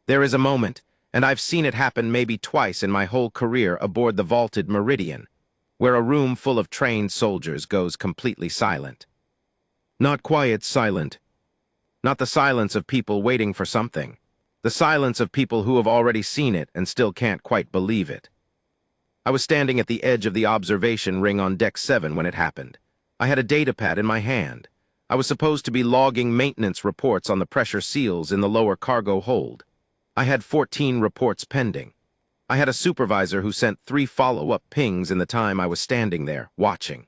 There is a moment, and I've seen it happen maybe twice in my whole career aboard the vaulted Meridian, where a room full of trained soldiers goes completely silent. Not quiet silent. Not the silence of people waiting for something. The silence of people who have already seen it and still can't quite believe it. I was standing at the edge of the observation ring on Deck 7 when it happened. I had a datapad in my hand. I was supposed to be logging maintenance reports on the pressure seals in the lower cargo hold. I had 14 reports pending. I had a supervisor who sent 3 follow-up pings in the time I was standing there, watching.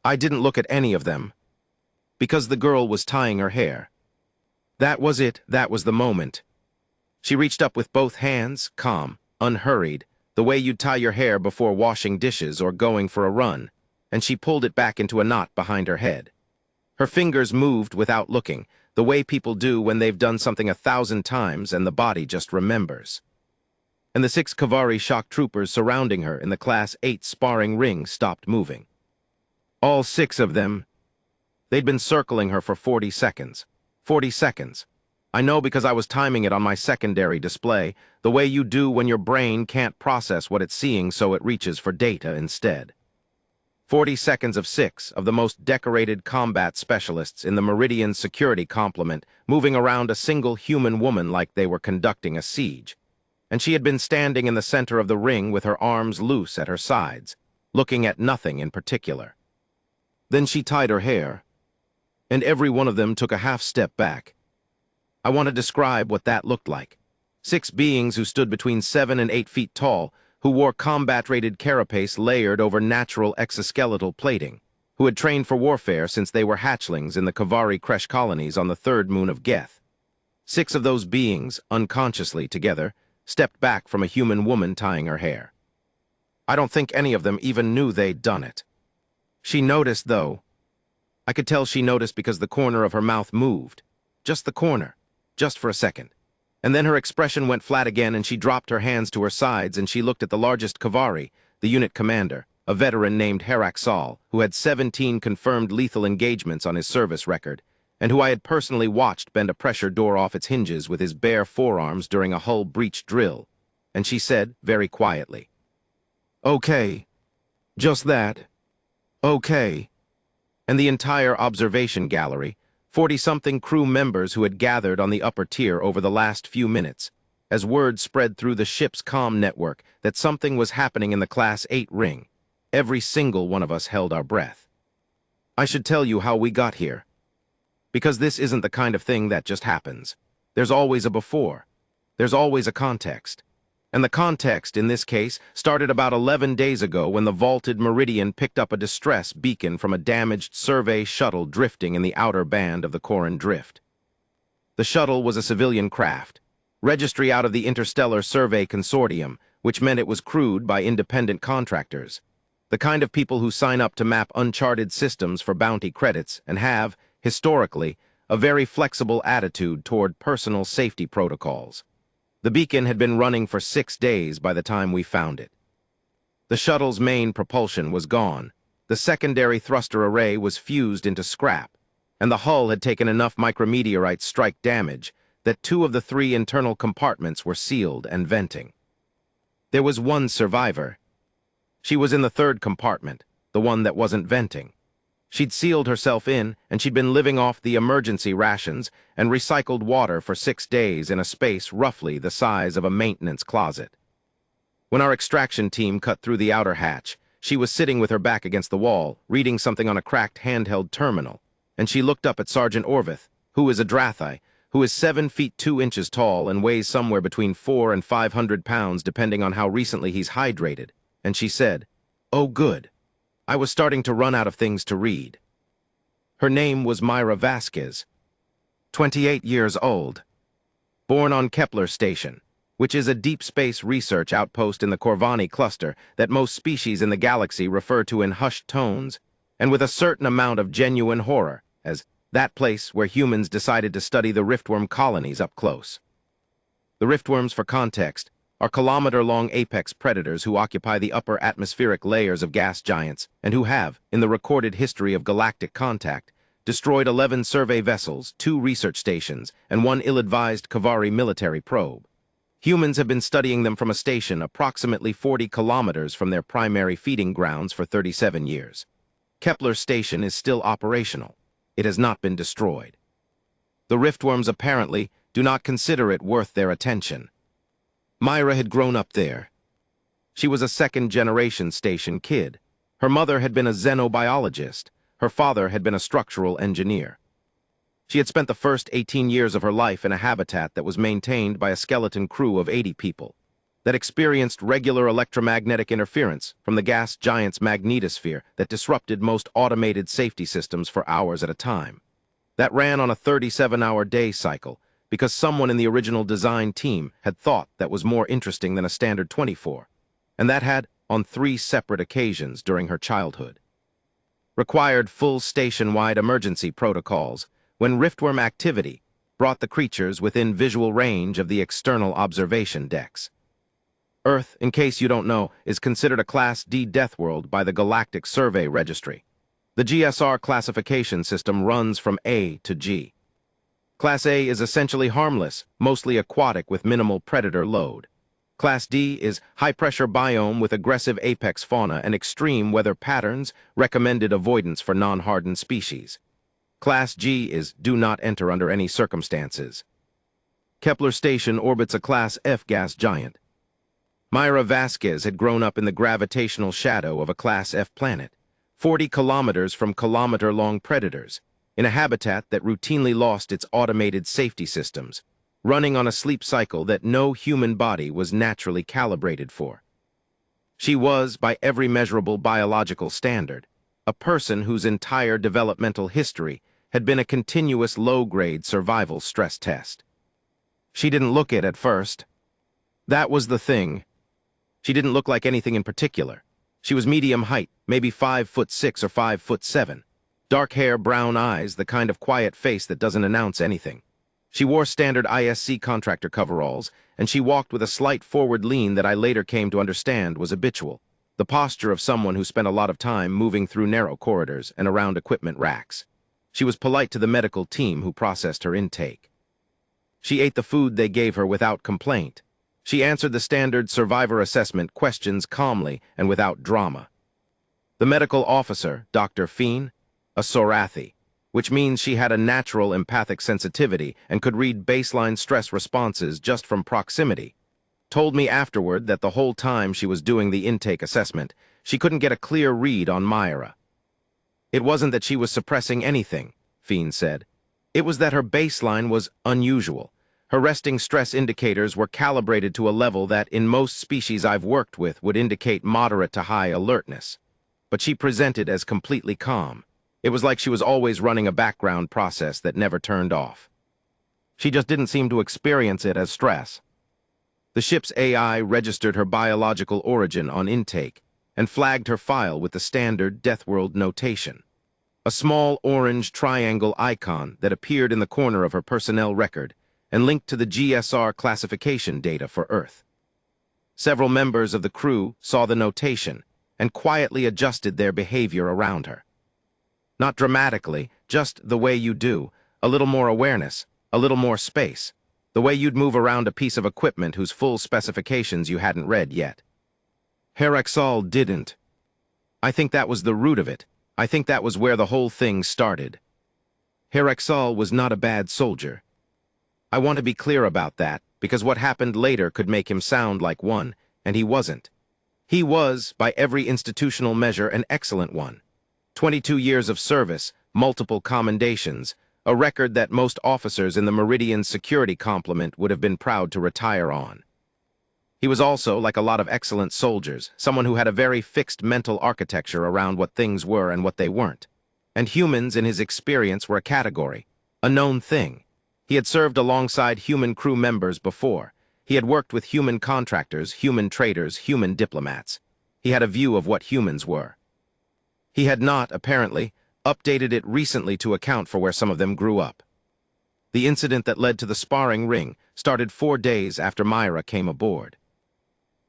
I didn't look at any of them, because the girl was tying her hair. That was it, that was the moment. She reached up with both hands, calm, unhurried, the way you'd tie your hair before washing dishes or going for a run, and she pulled it back into a knot behind her head. Her fingers moved without looking, the way people do when they've done something 1,000 times and the body just remembers. And the 6 Kavari shock troopers surrounding her in the Class 8 sparring ring stopped moving. All 6 of them. They'd been circling her for 40 seconds. 40 seconds. I know because I was timing it on my secondary display, the way you do when your brain can't process what it's seeing so it reaches for data instead. 40 seconds of 6 of the most decorated combat specialists in the Meridian security complement moving around a single human woman like they were conducting a siege. And she had been standing in the center of the ring with her arms loose at her sides, looking at nothing in particular. Then she tied her hair, and every one of them took a half step back. I want to describe what that looked like. 6 beings who stood between 7 and 8 feet tall, who wore combat-rated carapace layered over natural exoskeletal plating, who had trained for warfare since they were hatchlings in the Kavari creche colonies on the 3rd moon of Geth. 6 of those beings, unconsciously together, stepped back from a human woman tying her hair. I don't think any of them even knew they'd done it. She noticed, though. I could tell she noticed because the corner of her mouth moved. Just the corner. Just for a second. And then her expression went flat again and she dropped her hands to her sides and she looked at the largest Kavari, the unit commander, a veteran named Harak Sal, who had 17 confirmed lethal engagements on his service record, and who I had personally watched bend a pressure door off its hinges with his bare forearms during a hull breach drill. And she said, very quietly, "Okay. Just that. Okay." And the entire observation gallery, 40-something crew members who had gathered on the upper tier over the last few minutes, as word spread through the ship's comm network that something was happening in the Class 8 ring, every single one of us held our breath. I should tell you how we got here. Because this isn't the kind of thing that just happens. There's always a before. There's always a context. And the context, in this case, started about 11 days ago when the vaulted Meridian picked up a distress beacon from a damaged survey shuttle drifting in the outer band of the Corin Drift. The shuttle was a civilian craft, registry out of the Interstellar Survey Consortium, which meant it was crewed by independent contractors, the kind of people who sign up to map uncharted systems for bounty credits and have, historically, a very flexible attitude toward personal safety protocols. The beacon had been running for 6 days by the time we found it. The shuttle's main propulsion was gone, the secondary thruster array was fused into scrap, and the hull had taken enough micrometeorite strike damage that 2 of the 3 internal compartments were sealed and venting. There was one survivor. She was in the 3rd compartment, the one that wasn't venting. She'd sealed herself in, and she'd been living off the emergency rations and recycled water for 6 days in a space roughly the size of a maintenance closet. When our extraction team cut through the outer hatch, she was sitting with her back against the wall, reading something on a cracked handheld terminal, and she looked up at Sergeant Orvith, who is a Drathi, who is 7 feet 2 inches tall and weighs somewhere between 400 and 500 pounds depending on how recently he's hydrated, and she said, "Oh, good. I was starting to run out of things to read." Her name was Myra Vasquez, 28 years old, born on Kepler Station, which is a deep space research outpost in the Corvani cluster that most species in the galaxy refer to in hushed tones, and with a certain amount of genuine horror, as that place where humans decided to study the riftworm colonies up close. The riftworms, for context, are kilometer-long apex predators who occupy the upper atmospheric layers of gas giants and who have, in the recorded history of galactic contact, destroyed 11 survey vessels, 2 research stations, and 1 ill-advised Kavari military probe. Humans have been studying them from a station approximately 40 kilometers from their primary feeding grounds for 37 years. Kepler's station is still operational. It has not been destroyed. The riftworms apparently do not consider it worth their attention. Myra had grown up there. She was a second-generation station kid. Her mother had been a xenobiologist. Her father had been a structural engineer. She had spent the first 18 years of her life in a habitat that was maintained by a skeleton crew of 80 people, that experienced regular electromagnetic interference from the gas giant's magnetosphere that disrupted most automated safety systems for hours at a time. That ran on a 37-hour day cycle because someone in the original design team had thought that was more interesting than a standard 24, and that had, on 3 separate occasions during her childhood, required full station-wide emergency protocols when riftworm activity brought the creatures within visual range of the external observation decks. Earth, in case you don't know, is considered a Class D Deathworld by the Galactic Survey Registry. The GSR classification system runs from A to G. Class A is essentially harmless, mostly aquatic with minimal predator load. Class D is high-pressure biome with aggressive apex fauna and extreme weather patterns, recommended avoidance for non-hardened species. Class G is do not enter under any circumstances. Kepler Station orbits a Class F gas giant. Myra Vasquez had grown up in the gravitational shadow of a Class F planet, 40 kilometers from kilometer-long predators, in a habitat that routinely lost its automated safety systems, running on a sleep cycle that no human body was naturally calibrated for. She was, by every measurable biological standard, a person whose entire developmental history had been a continuous low-grade survival stress test. She didn't look it at first. That was the thing. She didn't look like anything in particular. She was medium height, maybe 5'6" or 5'7". Dark hair, brown eyes, the kind of quiet face that doesn't announce anything. She wore standard ISC contractor coveralls, and she walked with a slight forward lean that I later came to understand was habitual, the posture of someone who spent a lot of time moving through narrow corridors and around equipment racks. She was polite to the medical team who processed her intake. She ate the food they gave her without complaint. She answered the standard survivor assessment questions calmly and without drama. The medical officer, Dr. Feen, a Sorathi, which means she had a natural empathic sensitivity and could read baseline stress responses just from proximity, told me afterward that the whole time she was doing the intake assessment, she couldn't get a clear read on Myra. It wasn't that she was suppressing anything, Feen said. It was that her baseline was unusual. Her resting stress indicators were calibrated to a level that, in most species I've worked with, would indicate moderate to high alertness. But she presented as completely calm. It was like she was always running a background process that never turned off. She just didn't seem to experience it as stress. The ship's AI registered her biological origin on intake and flagged her file with the standard Deathworld notation, a small orange triangle icon that appeared in the corner of her personnel record and linked to the GSR classification data for Earth. Several members of the crew saw the notation and quietly adjusted their behavior around her. Not dramatically, just the way you do, a little more awareness, a little more space, the way you'd move around a piece of equipment whose full specifications you hadn't read yet. Herexal didn't. I think that was the root of it. I think that was where the whole thing started. Herexal was not a bad soldier. I want to be clear about that, because what happened later could make him sound like one, and he wasn't. He was, by every institutional measure, an excellent one. 22 years of service, multiple commendations, a record that most officers in the Meridian security complement would have been proud to retire on. He was also, like a lot of excellent soldiers, someone who had a very fixed mental architecture around what things were and what they weren't. And humans, in his experience, were a category, a known thing. He had served alongside human crew members before. He had worked with human contractors, human traders, human diplomats. He had a view of what humans were. He had not, apparently, updated it recently to account for where some of them grew up. The incident that led to the sparring ring started 4 days after Myra came aboard.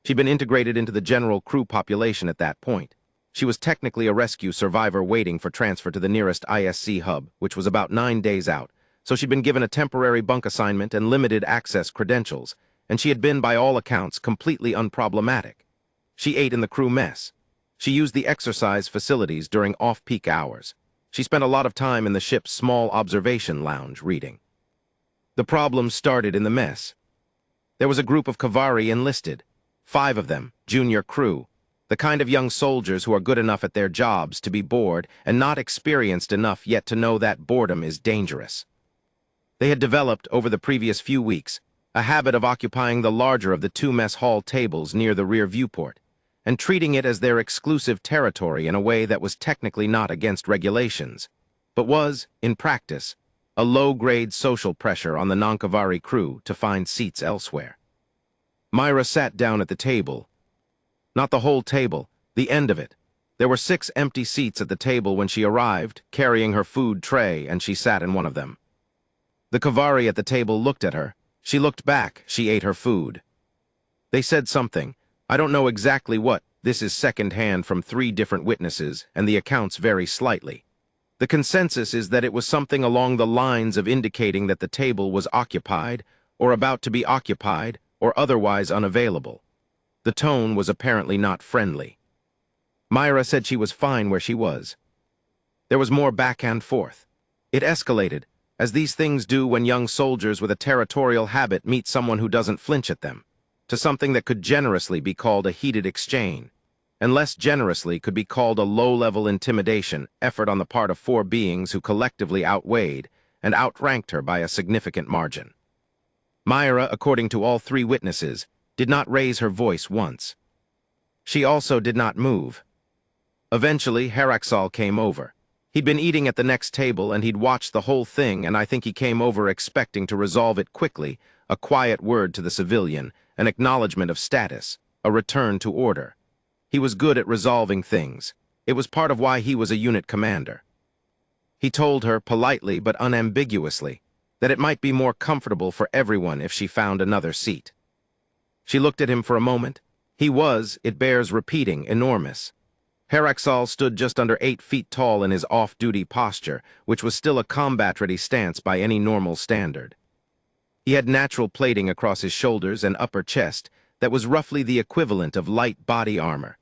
She'd been integrated into the general crew population at that point. She was technically a rescue survivor waiting for transfer to the nearest ISC hub, which was about 9 days out, so she'd been given a temporary bunk assignment and limited access credentials, and she had been, by all accounts, completely unproblematic. She ate in the crew mess. She used the exercise facilities during off-peak hours. She spent a lot of time in the ship's small observation lounge reading. The problem started in the mess. There was a group of Kavari enlisted, 5 of them, junior crew, the kind of young soldiers who are good enough at their jobs to be bored and not experienced enough yet to know that boredom is dangerous. They had developed, over the previous few weeks, a habit of occupying the larger of the 2 mess hall tables near the rear viewport, and treating it as their exclusive territory in a way that was technically not against regulations, but was, in practice, a low-grade social pressure on the non-Kavari crew to find seats elsewhere. Myra sat down at the table. Not the whole table, the end of it. There were 6 empty seats at the table when she arrived, carrying her food tray, and she sat in one of them. The Kavari at the table looked at her. She looked back. She ate her food. They said something. I don't know exactly what. This is second-hand from 3 different witnesses, and the accounts vary slightly. The consensus is that it was something along the lines of indicating that the table was occupied, or about to be occupied, or otherwise unavailable. The tone was apparently not friendly. Myra said she was fine where she was. There was more back and forth. It escalated, as these things do when young soldiers with a territorial habit meet someone who doesn't flinch at them, to something that could generously be called a heated exchange, and less generously could be called a low-level intimidation effort on the part of 4 beings who collectively outweighed and outranked her by a significant margin. Myra, according to all 3 witnesses, did not raise her voice once. She also did not move. Eventually, Heraxal came over. He'd been eating at the next table, and he'd watched the whole thing, and I think he came over expecting to resolve it quickly, a quiet word to the civilian, an acknowledgement of status, a return to order. He was good at resolving things. It was part of why he was a unit commander. He told her, politely but unambiguously, that it might be more comfortable for everyone if she found another seat. She looked at him for a moment. He was, it bears repeating, enormous. Heraxal stood just under 8 feet tall in his off-duty posture, which was still a combat-ready stance by any normal standard. He had natural plating across his shoulders and upper chest that was roughly the equivalent of light body armor.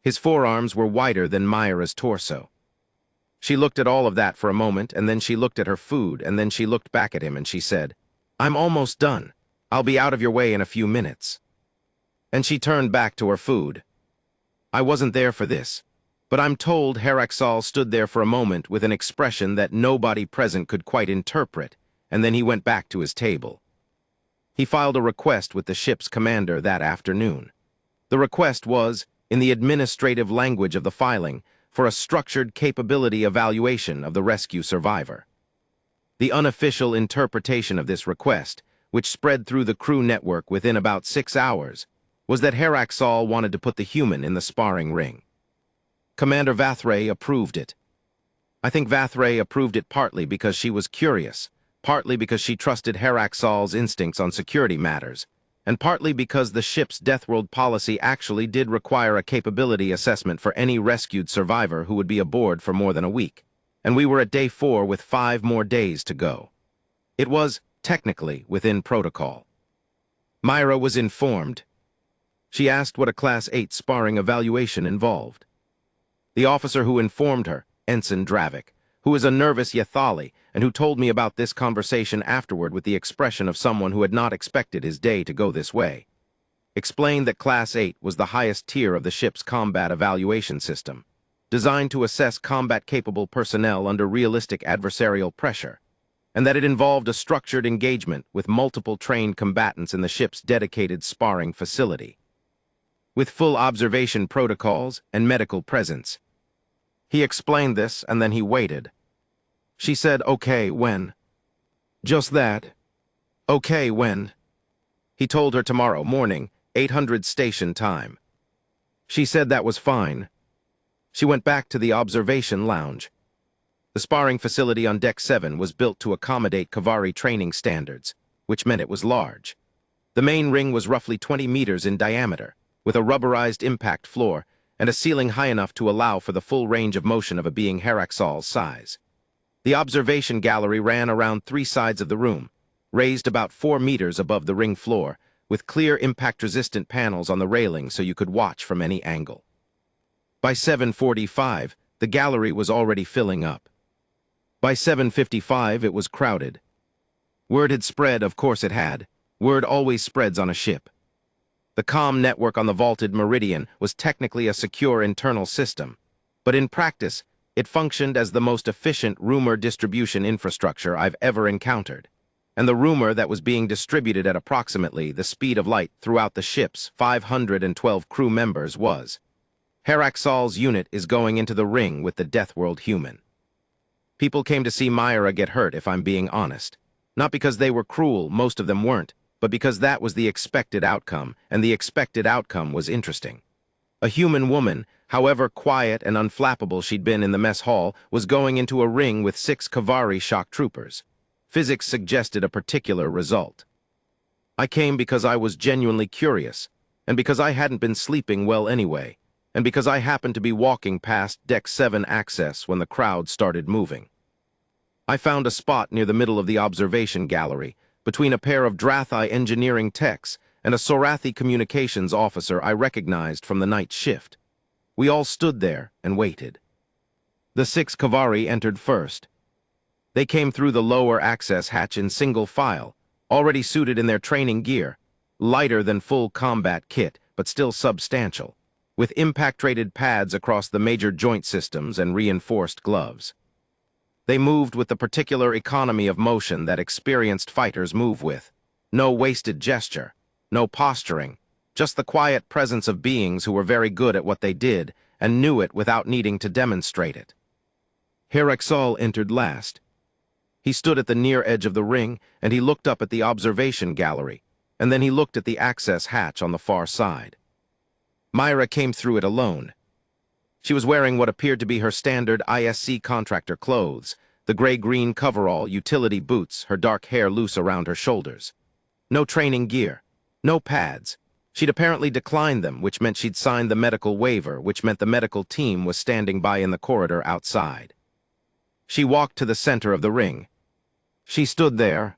His forearms were wider than Myra's torso. She looked at all of that for a moment, and then she looked at her food, and then she looked back at him and she said, "I'm almost done. I'll be out of your way in a few minutes." And she turned back to her food. I wasn't there for this, but I'm told Heraxal stood there for a moment with an expression that nobody present could quite interpret, and then he went back to his table. He filed a request with the ship's commander that afternoon. The request was, in the administrative language of the filing, for a structured capability evaluation of the rescue survivor. The unofficial interpretation of this request, which spread through the crew network within about 6 hours, was that Heraxal wanted to put the human in the sparring ring. Commander Vathray approved it. I think Vathray approved it partly because she was curious, partly because she trusted Heraxal's instincts on security matters, and partly because the ship's Deathworld policy actually did require a capability assessment for any rescued survivor who would be aboard for more than a week, and we were at day 4 with 5 more days to go. It was, technically, within protocol. Myra was informed. She asked what a Class 8 sparring evaluation involved. The officer who informed her, Ensign Dravik, who is a nervous Yathali and who told me about this conversation afterward with the expression of someone who had not expected his day to go this way, explained that Class 8 was the highest tier of the ship's combat evaluation system, designed to assess combat-capable personnel under realistic adversarial pressure, and that it involved a structured engagement with multiple trained combatants in the ship's dedicated sparring facility, with full observation protocols and medical presence. He explained this, and then he waited. She said, "Okay, when?" "Just that. Okay, when?" He told her tomorrow morning, 800 station time. She said that was fine. She went back to the observation lounge. The sparring facility on Deck 7 was built to accommodate Kavari training standards, which meant it was large. The main ring was roughly 20 meters in diameter, with a rubberized impact floor, and a ceiling high enough to allow for the full range of motion of a being Heraxal's size. The observation gallery ran around 3 sides of the room, raised about 4 meters above the ring floor, with clear impact-resistant panels on the railing so you could watch from any angle. By 7:45, the gallery was already filling up. By 7:55, it was crowded. Word had spread, of course it had. Word always spreads on a ship. The comm network on the vaulted Meridian was technically a secure internal system, but in practice, it functioned as the most efficient rumor distribution infrastructure I've ever encountered. And the rumor that was being distributed at approximately the speed of light throughout the ship's 512 crew members was, Heraxal's unit is going into the ring with the Deathworld human. People came to see Myra get hurt, if I'm being honest. Not because they were cruel, most of them weren't, but because that was the expected outcome, and the expected outcome was interesting. A human woman, however quiet and unflappable she'd been in the mess hall, was going into a ring with 6 Kavari shock troopers. Physics suggested a particular result. I came because I was genuinely curious, and because I hadn't been sleeping well anyway, and because I happened to be walking past Deck 7 access when the crowd started moving. I found a spot near the middle of the observation gallery, between a pair of Drathi engineering techs and a Sorathi communications officer I recognized from the night shift. We all stood there and waited. The 6 Kavari entered first. They came through the lower access hatch in single file, already suited in their training gear, lighter than full combat kit, but still substantial, with impact-rated pads across the major joint systems and reinforced gloves. They moved with the particular economy of motion that experienced fighters move with. No wasted gesture, no posturing, just the quiet presence of beings who were very good at what they did and knew it without needing to demonstrate it. Heraxal entered last. He stood at the near edge of the ring, and he looked up at the observation gallery, and then he looked at the access hatch on the far side. Myra came through it alone. She was wearing what appeared to be her standard ISC contractor clothes, the gray-green coverall, utility boots, her dark hair loose around her shoulders. No training gear, no pads. She'd apparently declined them, which meant she'd signed the medical waiver, which meant the medical team was standing by in the corridor outside. She walked to the center of the ring. She stood there.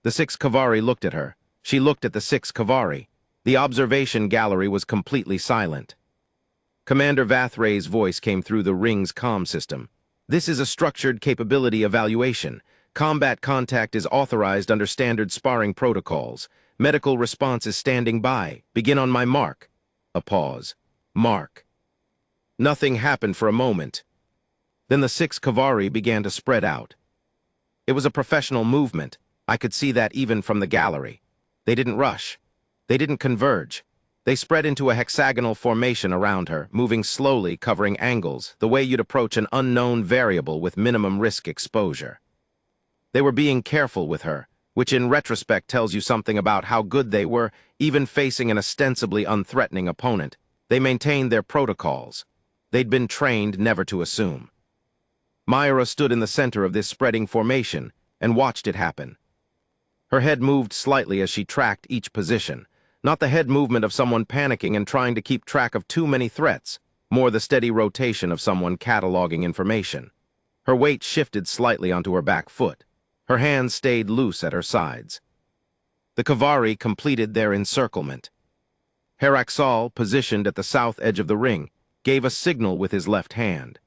The 6 Kavari looked at her. She looked at the 6 Kavari. The observation gallery was completely silent. Commander Vathray's voice came through the ring's comm system. This is a structured capability evaluation. Combat contact is authorized under standard sparring protocols. Medical response is standing by. Begin on my mark. A pause. Mark. Nothing happened for a moment. Then the 6 Kavari began to spread out. It was a professional movement. I could see that even from the gallery. They didn't rush. They didn't converge. They spread into a hexagonal formation around her, moving slowly, covering angles, the way you'd approach an unknown variable with minimum risk exposure. They were being careful with her, which in retrospect tells you something about how good they were, even facing an ostensibly unthreatening opponent. They maintained their protocols. They'd been trained never to assume. Myra stood in the center of this spreading formation and watched it happen. Her head moved slightly as she tracked each position. Not the head movement of someone panicking and trying to keep track of too many threats, more the steady rotation of someone cataloging information. Her weight shifted slightly onto her back foot. Her hands stayed loose at her sides. The Kavari completed their encirclement. Heraxal, positioned at the south edge of the ring, gave a signal with his left hand.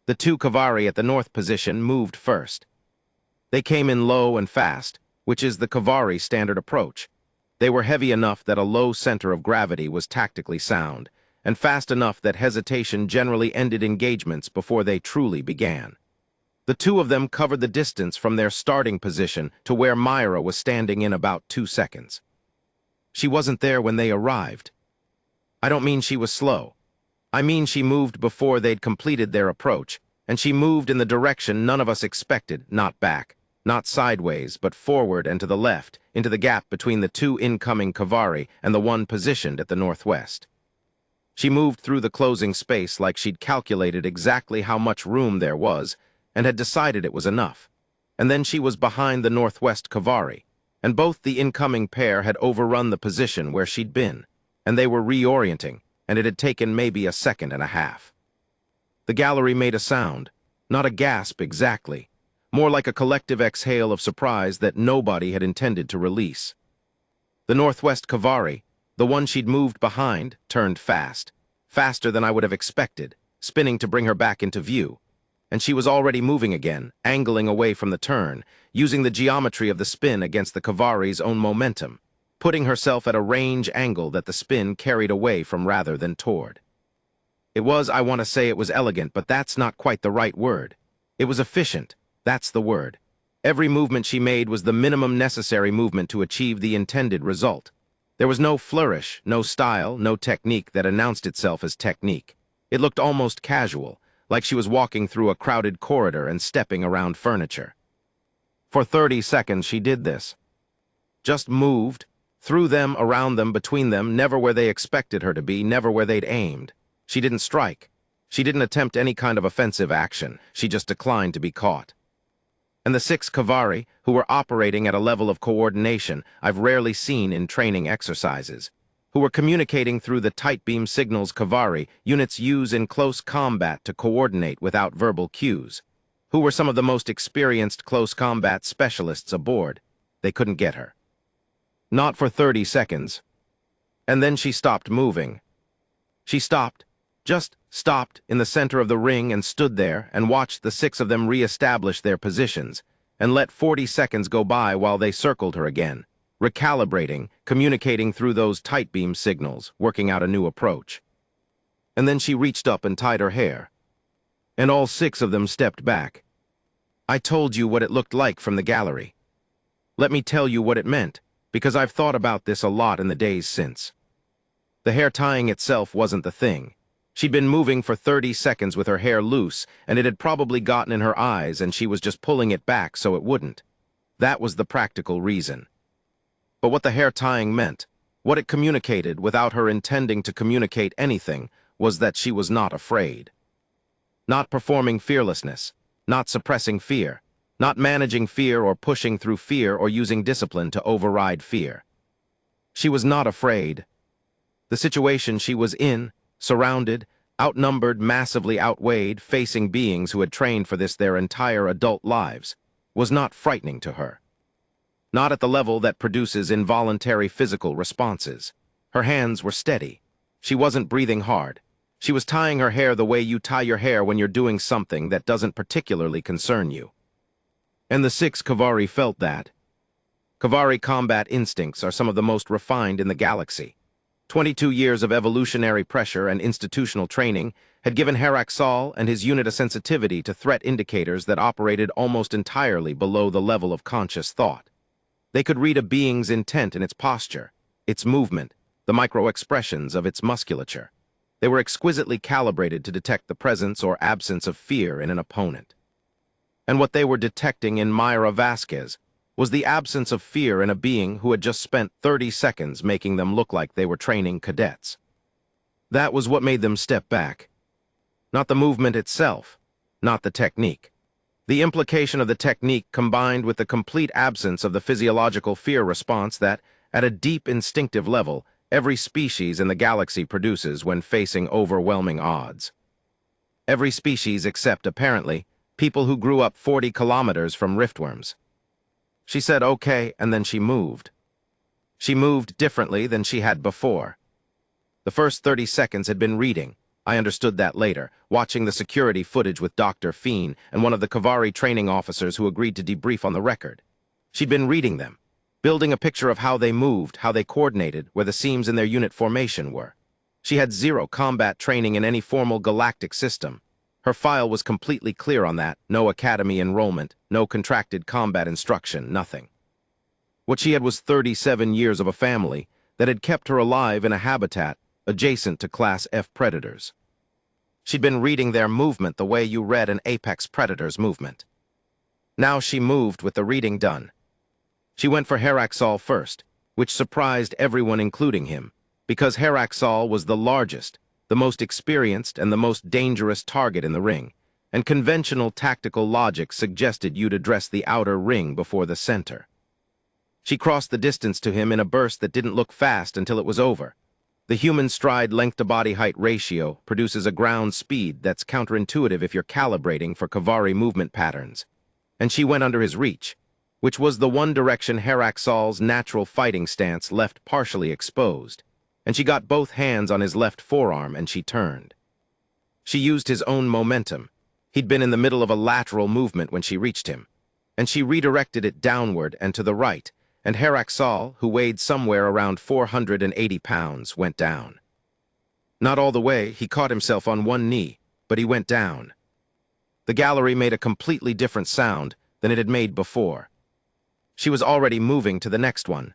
The 2 Kavari at the north position moved first. They came in low and fast, which is the Kavari standard approach. They were heavy enough that a low center of gravity was tactically sound, and fast enough that hesitation generally ended engagements before they truly began. The 2 of them covered the distance from their starting position to where Myra was standing in about 2 seconds. She wasn't there when they arrived. I don't mean she was slow. I mean she moved before they'd completed their approach, and she moved in the direction none of us expected, not back. Not sideways, but forward and to the left, into the gap between the 2 incoming Kavari and the one positioned at the northwest. She moved through the closing space like she'd calculated exactly how much room there was and had decided it was enough. And then she was behind the northwest Kavari, and both the incoming pair had overrun the position where she'd been, and they were reorienting, and it had taken maybe a second and a half. The gallery made a sound, not a gasp exactly, more like a collective exhale of surprise that nobody had intended to release. The Northwest Kavari, the one she'd moved behind, turned fast, faster than I would have expected, spinning to bring her back into view. And she was already moving again, angling away from the turn, using the geometry of the spin against the Kavari's own momentum, putting herself at a range angle that the spin carried away from rather than toward. I want to say it was elegant, but that's not quite the right word. It was efficient, that's the word. Every movement she made was the minimum necessary movement to achieve the intended result. There was no flourish, no style, no technique that announced itself as technique. It looked almost casual, like she was walking through a crowded corridor and stepping around furniture. For 30 seconds she did this. Just moved, through them, around them, between them, never where they expected her to be, never where they'd aimed. She didn't strike. She didn't attempt any kind of offensive action. She just declined to be caught. And the 6 Kavari, who were operating at a level of coordination I've rarely seen in training exercises, who were communicating through the tight beam signals Kavari units use in close combat to coordinate without verbal cues, who were some of the most experienced close combat specialists aboard. They couldn't get her. Not for 30 seconds. And then she stopped moving. She stopped, just stopped in the center of the ring and stood there and watched the 6 of them re-establish their positions and let 40 seconds go by while they circled her again, recalibrating, communicating through those tight beam signals, working out a new approach. And then she reached up and tied her hair. And all 6 of them stepped back. I told you what it looked like from the gallery. Let me tell you what it meant, because I've thought about this a lot in the days since. The hair tying itself wasn't the thing. She'd been moving for 30 seconds with her hair loose, and it had probably gotten in her eyes, and she was just pulling it back so it wouldn't. That was the practical reason. But what the hair tying meant, what it communicated without her intending to communicate anything, was that she was not afraid. Not performing fearlessness, not suppressing fear, not managing fear or pushing through fear or using discipline to override fear. She was not afraid. The situation she was in, surrounded, outnumbered, massively outweighed, facing beings who had trained for this their entire adult lives, was not frightening to her. Not at the level that produces involuntary physical responses. Her hands were steady. She wasn't breathing hard. She was tying her hair the way you tie your hair when you're doing something that doesn't particularly concern you. And the 6 Kavari felt that. Kavari combat instincts are some of the most refined in the galaxy. 22 years of evolutionary pressure and institutional training had given Heraxal and his unit a sensitivity to threat indicators that operated almost entirely below the level of conscious thought. They could read a being's intent in its posture, its movement, the micro-expressions of its musculature. They were exquisitely calibrated to detect the presence or absence of fear in an opponent. And what they were detecting in Myra Vasquez was the absence of fear in a being who had just spent 30 seconds making them look like they were training cadets. That was what made them step back. Not the movement itself, not the technique. The implication of the technique combined with the complete absence of the physiological fear response that, at a deep instinctive level, every species in the galaxy produces when facing overwhelming odds. Every species except, apparently, people who grew up 40 kilometers from riftworms. She said okay, and then she moved. She moved differently than she had before. The first 30 seconds had been reading. I understood that later, watching the security footage with Dr. Fiend and one of the Kavari training officers who agreed to debrief on the record. She'd been reading them, building a picture of how they moved, how they coordinated, where the seams in their unit formation were. She had 0 combat training in any formal galactic system. Her file was completely clear on that, no academy enrollment, no contracted combat instruction, nothing. What she had was 37 years of a family that had kept her alive in a habitat adjacent to Class F predators. She'd been reading their movement the way you read an apex predator's movement. Now she moved with the reading done. She went for Heraxal first, which surprised everyone including him, because Heraxal was the largest, the most experienced and the most dangerous target in the ring, and conventional tactical logic suggested you'd address the outer ring before the center. She crossed the distance to him in a burst that didn't look fast until it was over. The human stride length-to-body height ratio produces a ground speed that's counterintuitive if you're calibrating for Kavari movement patterns. And she went under his reach, which was the one direction Heraxal's natural fighting stance left partially exposed, and she got both hands on his left forearm and she turned. She used his own momentum. He'd been in the middle of a lateral movement when she reached him, and she redirected it downward and to the right, and Heraxal, who weighed somewhere around 480 pounds, went down. Not all the way, he caught himself on one knee, but he went down. The gallery made a completely different sound than it had made before. She was already moving to the next one.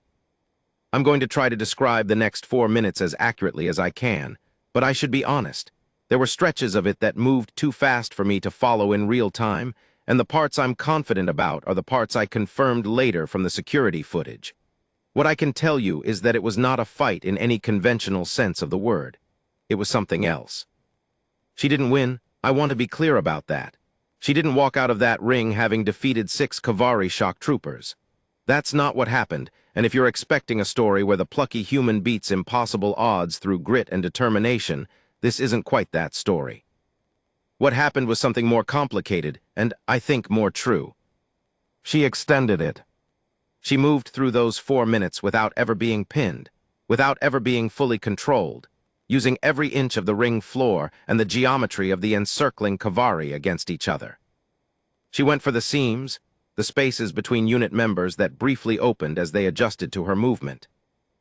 I'm going to try to describe the next 4 minutes as accurately as I can, but I should be honest. There were stretches of it that moved too fast for me to follow in real time, and the parts I'm confident about are the parts I confirmed later from the security footage. What I can tell you is that it was not a fight in any conventional sense of the word. It was something else. She didn't win. I want to be clear about that. She didn't walk out of that ring having defeated 6 Kavari shock troopers. That's not what happened, and if you're expecting a story where the plucky human beats impossible odds through grit and determination, this isn't quite that story. What happened was something more complicated, and I think more true. She extended it. She moved through those 4 minutes without ever being pinned, without ever being fully controlled, using every inch of the ring floor and the geometry of the encircling Kavari against each other. She went for the seams, the spaces between unit members that briefly opened as they adjusted to her movement,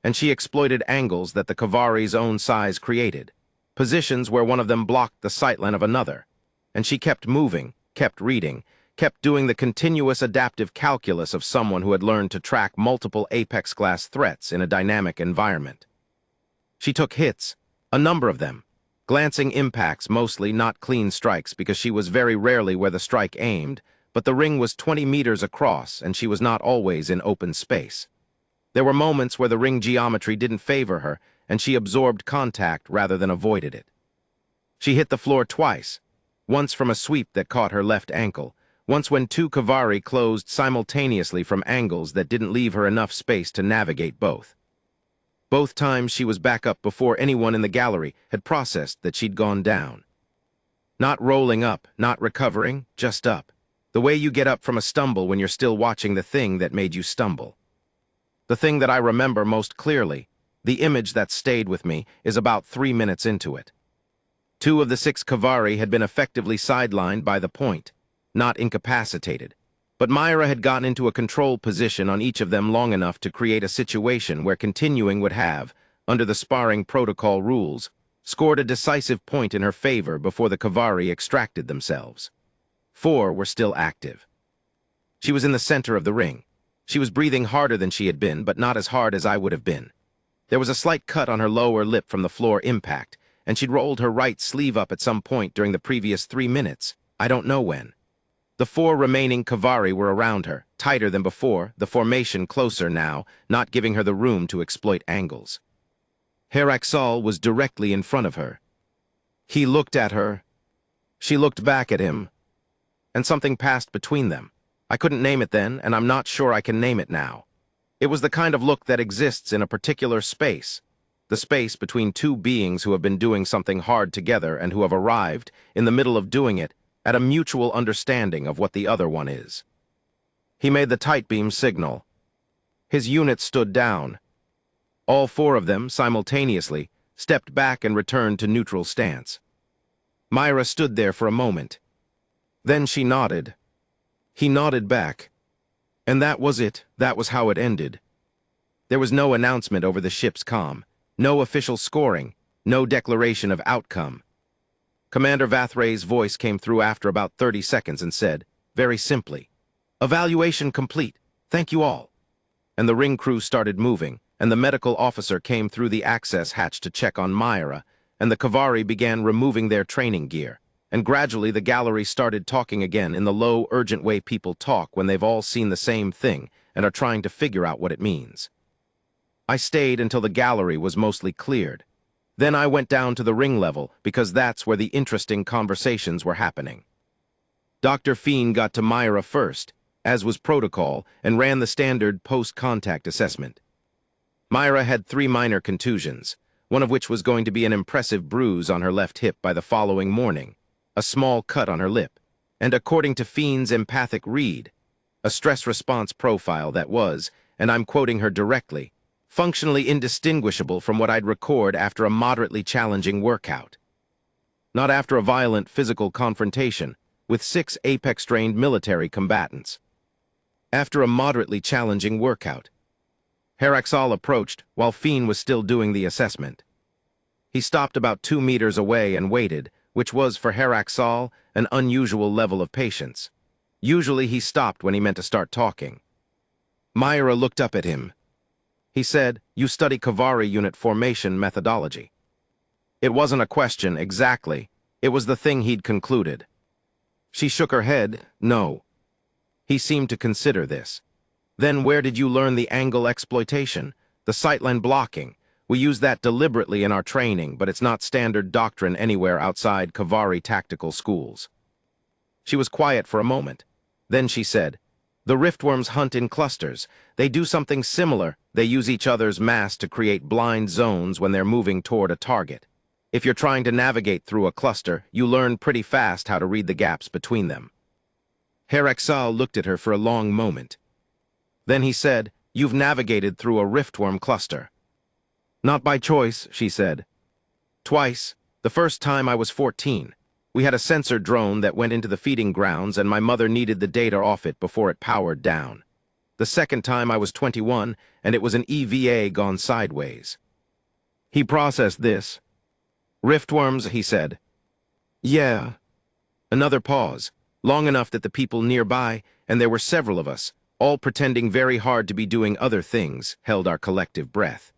and she exploited angles that the Kavari's own size created, positions where one of them blocked the sightline of another, and she kept moving, kept reading, kept doing the continuous adaptive calculus of someone who had learned to track multiple Apex-class threats in a dynamic environment. She took hits, a number of them, glancing impacts, mostly not clean strikes because she was very rarely where the strike aimed, but the ring was 20 meters across and she was not always in open space. There were moments where the ring geometry didn't favor her and she absorbed contact rather than avoided it. She hit the floor twice, once from a sweep that caught her left ankle, once when 2 Kavari closed simultaneously from angles that didn't leave her enough space to navigate both. Both times she was back up before anyone in the gallery had processed that she'd gone down. Not rolling up, not recovering, just up. The way you get up from a stumble when you're still watching the thing that made you stumble. The thing that I remember most clearly, the image that stayed with me, is about 3 minutes into it. 2 of the 6 Kavari had been effectively sidelined by the point, not incapacitated, but Myra had gotten into a control position on each of them long enough to create a situation where continuing would have, under the sparring protocol rules, scored a decisive point in her favor before the Kavari extracted themselves. 4 were still active. She was in the center of the ring. She was breathing harder than she had been, but not as hard as I would have been. There was a slight cut on her lower lip from the floor impact, and she'd rolled her right sleeve up at some point during the previous 3 minutes. I don't know when. The 4 remaining Kavari were around her, tighter than before, the formation closer now, not giving her the room to exploit angles. Heraxal was directly in front of her. He looked at her. She looked back at him. And something passed between them. I couldn't name it then, and I'm not sure I can name it now. It was the kind of look that exists in a particular space, the space between 2 beings who have been doing something hard together and who have arrived, in the middle of doing it, at a mutual understanding of what the other one is. He made the tight beam signal. His unit stood down. All 4 of them, simultaneously, stepped back and returned to neutral stance. Myra stood there for a moment. Then she nodded. He nodded back. And that was it. That was how it ended. There was no announcement over the ship's comm, no official scoring, no declaration of outcome. Commander Vathray's voice came through after about 30 seconds and said, very simply, "Evaluation complete. Thank you all." And the ring crew started moving, and the medical officer came through the access hatch to check on Myra, and the Kavari began removing their training gear. And gradually the gallery started talking again in the low, urgent way people talk when they've all seen the same thing and are trying to figure out what it means. I stayed until the gallery was mostly cleared. Then I went down to the ring level because that's where the interesting conversations were happening. Dr. Fiend got to Myra first, as was protocol, and ran the standard post-contact assessment. Myra had 3 minor contusions, one of which was going to be an impressive bruise on her left hip by the following morning, a small cut on her lip, and according to Fiend's empathic read, a stress response profile that was, and I'm quoting her directly, functionally indistinguishable from what I'd record after a moderately challenging workout. Not after a violent physical confrontation with 6 Apex-trained military combatants. After a moderately challenging workout. Heraxal approached while Fiend was still doing the assessment. He stopped about 2 meters away and waited, which was, for Heraxal, an unusual level of patience. Usually he stopped when he meant to start talking. Myra looked up at him. He said, "You study Kavari unit formation methodology." It wasn't a question, exactly. It was the thing he'd concluded. She shook her head, no. He seemed to consider this. Then where did you learn the angle exploitation? The sightline blocking? We use that deliberately in our training, but it's not standard doctrine anywhere outside Kavari tactical schools. She was quiet for a moment. Then she said, "The riftworms hunt in clusters. They do something similar. They use each other's mass to create blind zones when they're moving toward a target. If you're trying to navigate through a cluster, you learn pretty fast how to read the gaps between them." Heraxal looked at her for a long moment. Then he said, "You've navigated through a riftworm cluster." "Not by choice," she said. "Twice. The first time I was 14. We had a sensor drone that went into the feeding grounds and my mother needed the data off it before it powered down. The second time I was 21 and it was an EVA gone sideways." He processed this. "Riftworms," he said. "Yeah." Another pause, long enough that the people nearby, and there were several of us, all pretending very hard to be doing other things, held our collective breath.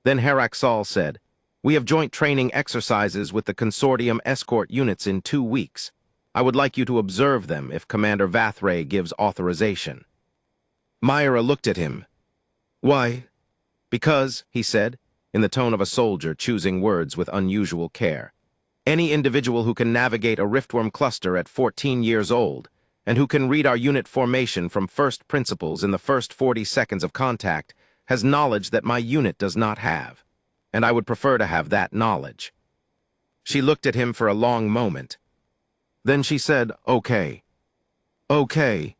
Then Heraxal said, "We have joint training exercises with the consortium escort units in 2 weeks. I would like you to observe them if Commander Vathray gives authorization." Myra looked at him. "Why?" "Because," he said, in the tone of a soldier choosing words with unusual care, "any individual who can navigate a riftworm cluster at 14 years old, and who can read our unit formation from first principles in the first 40 seconds of contact, has knowledge that my unit does not have. And I would prefer to have that knowledge." She looked at him for a long moment. Then she said, "Okay." "Okay."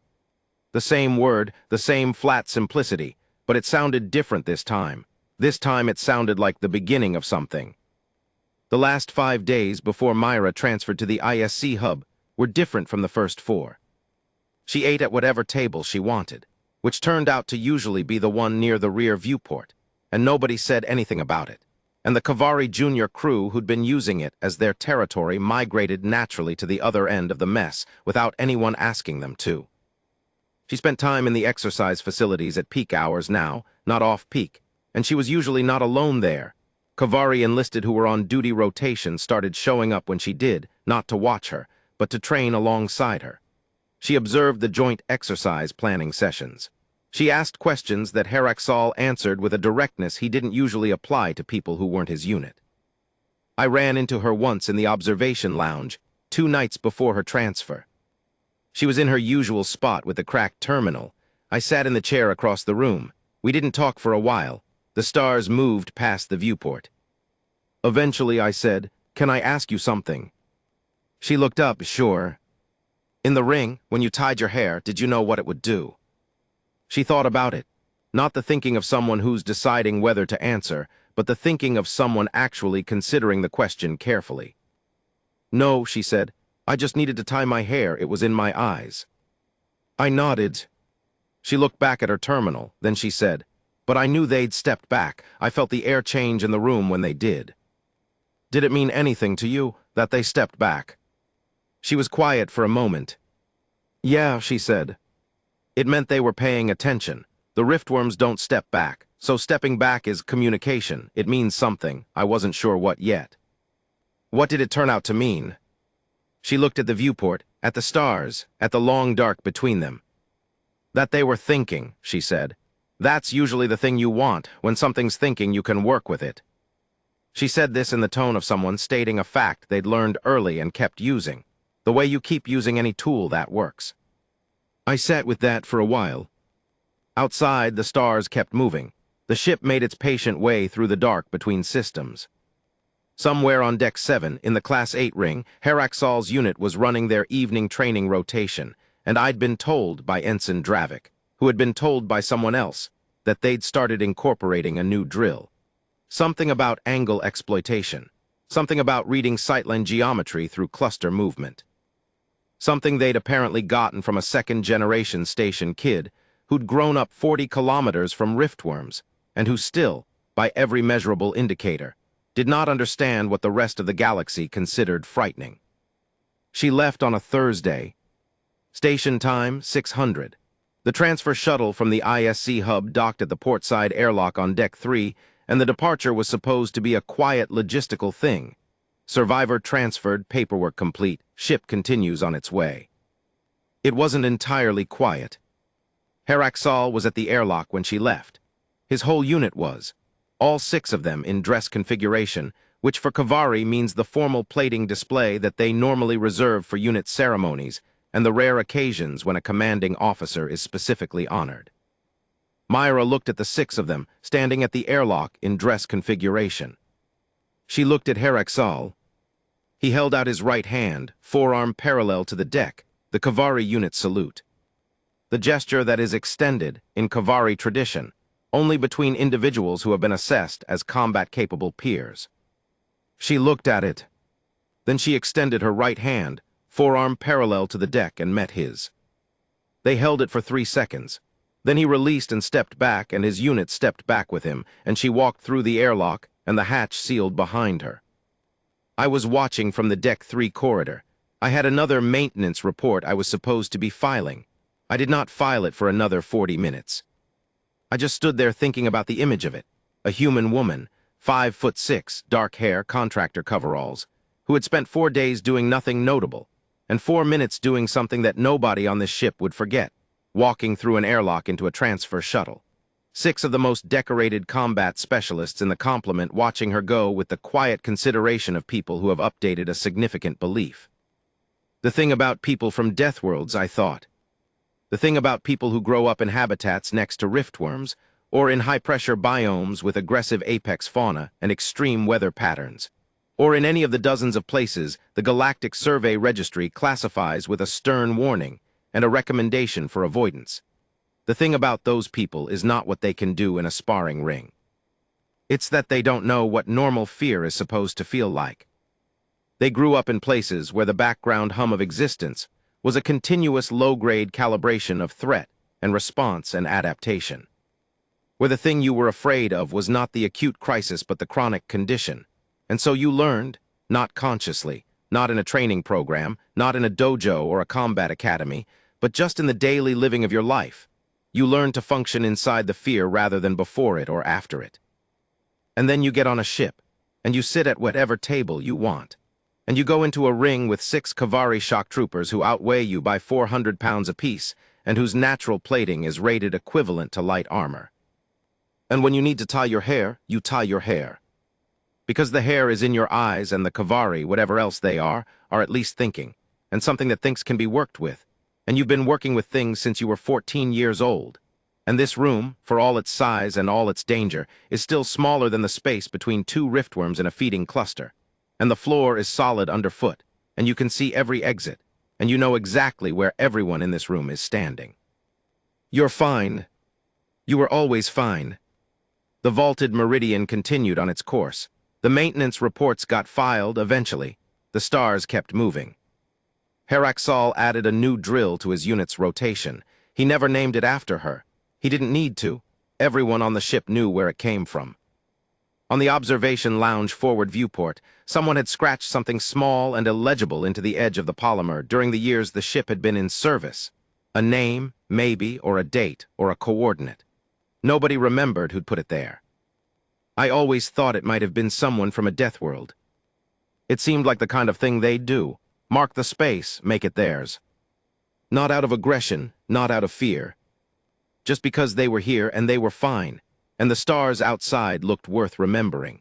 The same word, the same flat simplicity, but it sounded different this time. This time it sounded like the beginning of something. The last 5 days before Myra transferred to the ISC hub were different from the first 4. She ate at whatever table she wanted, which turned out to usually be the one near the rear viewport, and nobody said anything about it. And the Kavari Junior crew who'd been using it as their territory migrated naturally to the other end of the mess without anyone asking them to. She spent time in the exercise facilities at peak hours now, not off-peak, and she was usually not alone there. Kavari enlisted who were on duty rotation started showing up when she did, not to watch her, but to train alongside her. She observed the joint exercise planning sessions. She asked questions that Heraxal answered with a directness he didn't usually apply to people who weren't his unit. I ran into her once in the observation lounge, 2 nights before her transfer. She was in her usual spot with the cracked terminal. I sat in the chair across the room. We didn't talk for a while. The stars moved past the viewport. Eventually I said, "Can I ask you something?" She looked up, "Sure." "In the ring, when you tied your hair, did you know what it would do?" She thought about it, not the thinking of someone who's deciding whether to answer, but the thinking of someone actually considering the question carefully. "No," she said, "I just needed to tie my hair, it was in my eyes." I nodded. She looked back at her terminal, then she said, "But I knew they'd stepped back. I felt the air change in the room when they did." "Did it mean anything to you, that they stepped back?" She was quiet for a moment. "Yeah," she said. "It meant they were paying attention. The riftworms don't step back, so stepping back is communication. It means something. I wasn't sure what yet." "What did it turn out to mean?" She looked at the viewport, at the stars, at the long dark between them. "That they were thinking," she said. "That's usually the thing you want. When something's thinking, you can work with it." She said this in the tone of someone stating a fact they'd learned early and kept using. The way you keep using any tool that works. I sat with that for a while. Outside, the stars kept moving. The ship made its patient way through the dark between systems. Somewhere on Deck 7, in the Class 8 ring, Heraxal's unit was running their evening training rotation, and I'd been told by Ensign Dravik, who had been told by someone else, that they'd started incorporating a new drill. Something about angle exploitation. Something about reading sightline geometry through cluster movement. Something they'd apparently gotten from a second-generation station kid who'd grown up 40 kilometers from riftworms, and who still, by every measurable indicator, did not understand what the rest of the galaxy considered frightening. She left on a Thursday. Station time, 600. The transfer shuttle from the ISC hub docked at the portside airlock on Deck 3, and the departure was supposed to be a quiet logistical thing. Survivor transferred, paperwork complete, ship continues on its way. It wasn't entirely quiet. Heraxal was at the airlock when she left. His whole unit was. All 6 of them in dress configuration, which for Kavari means the formal plating display that they normally reserve for unit ceremonies and the rare occasions when a commanding officer is specifically honored. Myra looked at the 6 of them, standing at the airlock in dress configuration. She looked at Heraxal. He held out his right hand, forearm parallel to the deck, the Kavari unit salute. The gesture that is extended, in Kavari tradition, only between individuals who have been assessed as combat-capable peers. She looked at it. Then she extended her right hand, forearm parallel to the deck, and met his. They held it for 3 seconds. Then he released and stepped back, and his unit stepped back with him, and she walked through the airlock, and the hatch sealed behind her. I was watching from the Deck 3 corridor. I had another maintenance report I was supposed to be filing. I did not file it for another 40 minutes. I just stood there thinking about the image of it. A human woman, 5'6", dark hair, contractor coveralls, who had spent 4 days doing nothing notable, and 4 minutes doing something that nobody on this ship would forget, walking through an airlock into a transfer shuttle. 6 of the most decorated combat specialists in the complement watching her go with the quiet consideration of people who have updated a significant belief. The thing about people from Deathworlds, I thought. The thing about people who grow up in habitats next to riftworms, or in high-pressure biomes with aggressive apex fauna and extreme weather patterns, or in any of the dozens of places the Galactic Survey Registry classifies with a stern warning and a recommendation for avoidance. The thing about those people is not what they can do in a sparring ring. It's that they don't know what normal fear is supposed to feel like. They grew up in places where the background hum of existence was a continuous low-grade calibration of threat and response and adaptation. Where the thing you were afraid of was not the acute crisis but the chronic condition. And so you learned, not consciously, not in a training program, not in a dojo or a combat academy, but just in the daily living of your life. You learn to function inside the fear rather than before it or after it. And then you get on a ship, and you sit at whatever table you want. And you go into a ring with 6 Kavari shock troopers who outweigh you by 400 pounds apiece, and whose natural plating is rated equivalent to light armor. And when you need to tie your hair, you tie your hair. Because the hair is in your eyes and the Kavari, whatever else they are at least thinking, and something that thinks can be worked with. And you've been working with things since you were 14 years old. And this room, for all its size and all its danger, is still smaller than the space between 2 riftworms in a feeding cluster. And the floor is solid underfoot, and you can see every exit, and you know exactly where everyone in this room is standing. You're fine. You were always fine. The vaulted Meridian continued on its course. The maintenance reports got filed eventually. The stars kept moving. Heraxal added a new drill to his unit's rotation. He never named it after her. He didn't need to. Everyone on the ship knew where it came from. On the observation lounge forward viewport, someone had scratched something small and illegible into the edge of the polymer during the years the ship had been in service. A name, maybe, or a date, or a coordinate. Nobody remembered who'd put it there. I always thought it might have been someone from a Deathworld. It seemed like the kind of thing they'd do. Mark the space, make it theirs. Not out of aggression, not out of fear. Just because they were here and they were fine, and the stars outside looked worth remembering.